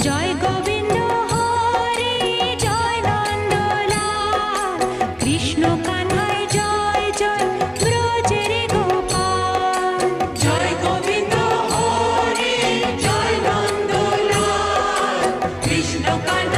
জয় গোবিন্দ হরে জয় নন্দলাল কৃষ্ণ কানাই জয় জয় ব্রজের গোপাল জয় গোবিন্দ হরে জয় নন্দলাল কৃষ্ণ কানাই